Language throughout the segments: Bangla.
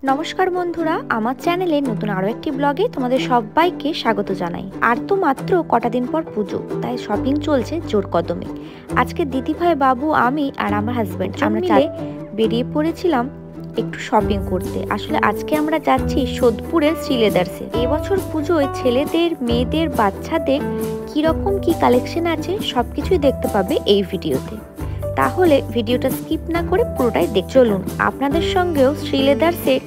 নমস্কার বন্ধুরা, আমার চ্যানেলে নতুন আরো একটি ব্লগে তোমাদের সবাইকে স্বাগত জানাই। আর তো মাত্র কটা দিন পর পুজো, তাই শপিং চলছে জোর কদমে। আজকে দিদিভাই, বাবু, আমি আর আমার হাজবেন্ড আমরা মিলে বেরিয়ে পড়েছিলাম একটু শপিং করতে। আসলে আজকে আমরা যাচ্ছি সোদপুরের শ্রীলেদার্সে। এবছর পুজোয় ছেলেদের, মেয়েদের, বাচ্চাদের কিরকম কি কালেকশন আছে সবকিছুই দেখতে পাবে এই ভিডিওতে। তাহলে ভিডিওটা স্কিপ না করে পুরোটাই দেখ। চলুন আপনাদের সঙ্গেও শ্রীলেদার্সের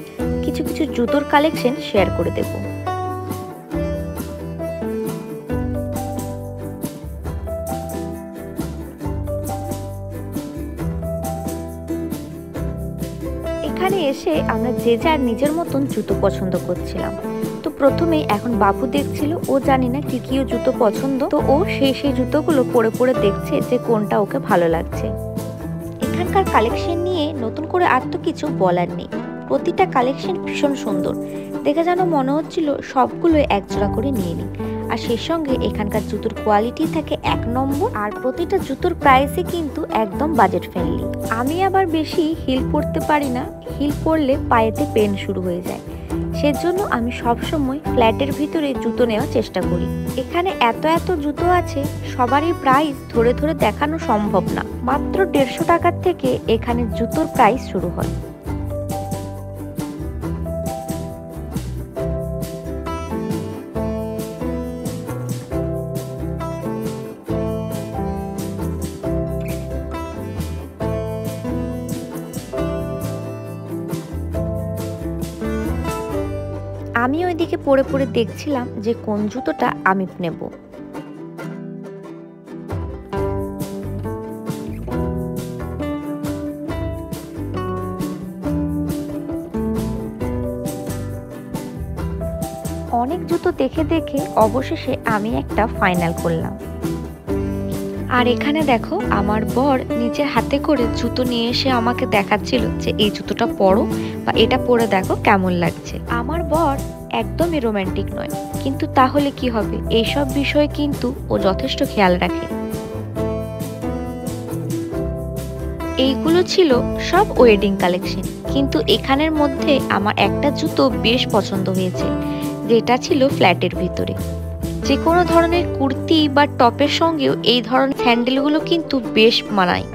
কিছু কিছু জুতোর কালেকশন শেয়ার করে দেব। এখানে এসে আমরা যে যার নিজের মতন জুতো পছন্দ করছিলাম। তো প্রথমে এখন বাবু দেখছিল, ও জানি না কি কি জুতো পছন্দ, তো ও সেই জুতোগুলো পরে পরে দেখছে যে কোনটা ওকে ভালো লাগছে। এখানকার কালেকশন নিয়ে নতুন করে আর তো কিছু বলার নেই, প্রতিটা কালেকশন ভীষণ সুন্দর দেখে, যেন মনে হচ্ছিল সবগুলো একজোড়া করে নিয়ে নিই। আর সেই সঙ্গে এখানকার জুতোর কোয়ালিটি থাকে 1 নম্বর, আর প্রতিটা জুতোর প্রাইসে কিন্তু একদম বাজেট ফ্রেন্ডলি। আমি আবার বেশি হিল পরতে পারি না, হিল পরলে পায়েতে পেন শুরু হয়ে যায়, সেজন্য আমি সবসময় ফ্ল্যাটের ভিতরে জুতো নেওয়ার চেষ্টা করি। এখানে এত জুতো আছে, সবারই প্রাইস ধরে ধরে দেখানো সম্ভব না। মাত্র 150 টাকার থেকে এখানে জুতোর প্রাইস শুরু হয়। আমি ওইদিকে পরে পরে দেখছিলাম যে কোন জুতোটা আমি নেব। অনেক জুতো দেখে দেখে অবশেষে আমি একটা ফাইনাল করলাম। আর এখানে দেখো, আমার বর নিজের হাতে করে জুতো নিয়ে এসে আমাকে দেখাচ্ছিল যে এই জুতোটা পরো বা এটা পরে দেখো কেমন লাগছে। আমার বর একদমই রোমান্টিক নয়, কিন্তু তাহলে কি হবে, এইসব বিষয়ে কিন্তু ও যথেষ্ট খেয়াল রাখে। এইগুলো ছিল সব ওয়েডিং কালেকশন, কিন্তু এখানের মধ্যে আমার একটা জুতো বেশ পছন্দ হয়েছে, যেটা ছিল ফ্ল্যাটের ভিতরে। যে কোনো ধরনের কুর্তি বা টপের সঙ্গেও এই ধরনের স্যান্ডেলগুলো কিন্তু বেশ মানায়।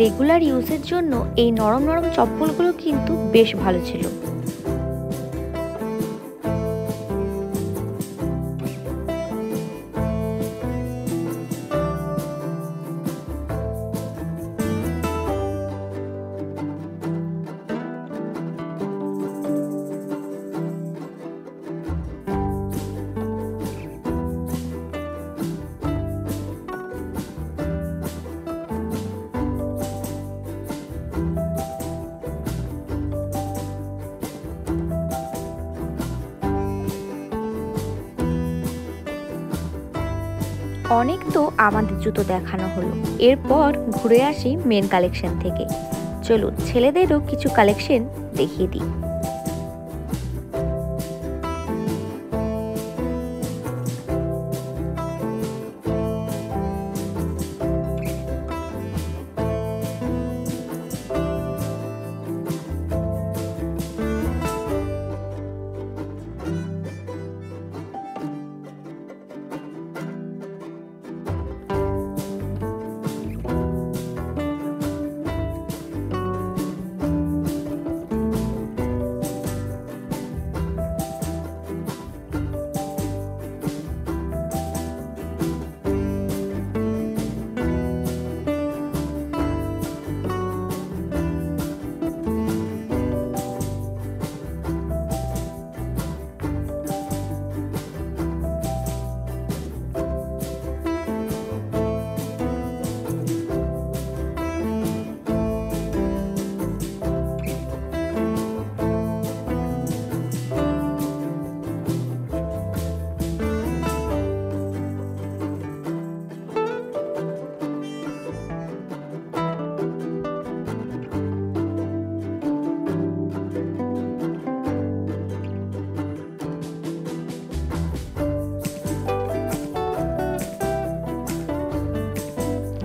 রেগুলার ইউজের জন্য এই নরম নরম চপ্পলগুলো কিন্তু বেশ ভালো ছিল। অনেক তো আমাদের জুতো দেখানো হলো, এরপর ঘুরে আসি মেন কালেকশন থেকে। চলুন ছেলেদেরও কিছু কালেকশন দেখিয়ে দিই।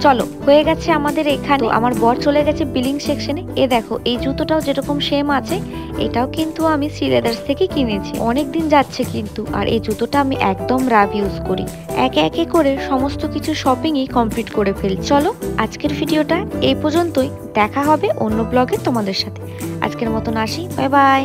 চলো হয়ে গেছে আমাদের এখানে। আমার বর চলে গেছে বিলিং সেকশনে। দেখো এই জুতোটাও যেরকম সেম আছে, এটাও কিন্তু আমি শ্রীলেদার্স থেকে কিনেছি। অনেক দিন যাচ্ছে কিন্তু। আর এই জুতোটা আমি একদম রাফ ইউজ করি। একে একে করে সমস্ত কিছু শপিংই কমপ্লিট করে ফেলছি। চলো আজকের ভিডিওটা এই পর্যন্তই। দেখা হবে অন্য ব্লগে তোমাদের সাথে। আজকের মতন আসি, বাই বাই।